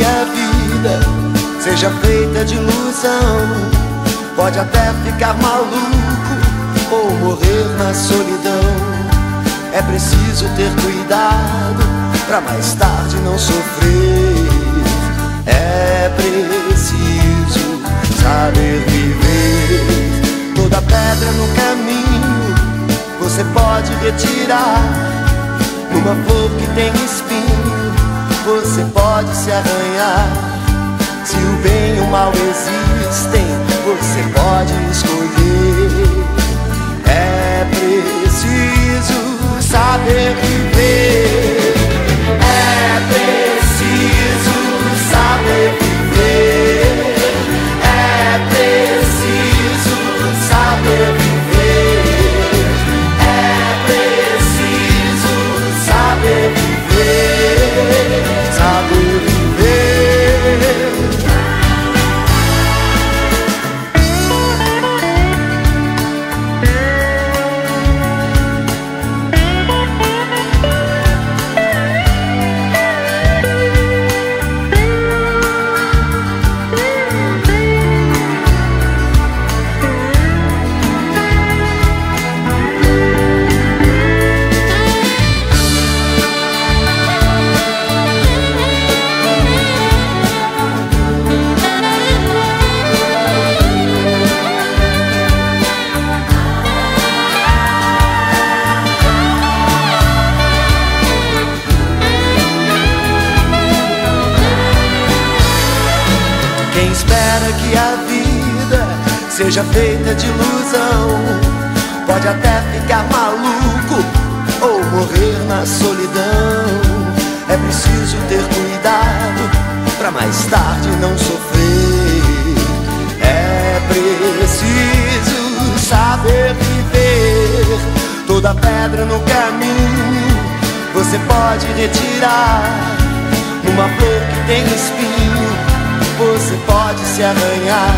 que a vida seja feita de ilusão, pode até ficar maluco ou morrer na solidão. É preciso ter cuidado pra mais tarde não sofrer. É preciso saber viver. Toda pedra no caminho você pode retirar. Numa flor que tem espinho você pode se arranhar. Se o bem e o mal existem, você pode escolher. É preciso saber viver. É preciso saber viver. É preciso saber viver. É preciso saber viver. Saber viver. Quem espera que a vida seja feita de ilusão, pode até ficar maluco ou morrer na solidão. É preciso ter cuidado pra mais tarde não sofrer. É preciso saber viver. Toda pedra no caminho você pode retirar. Numa flor que tem espinho você pode se arranhar.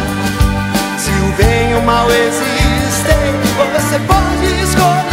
Se o bem e o mal existem, você pode escolher.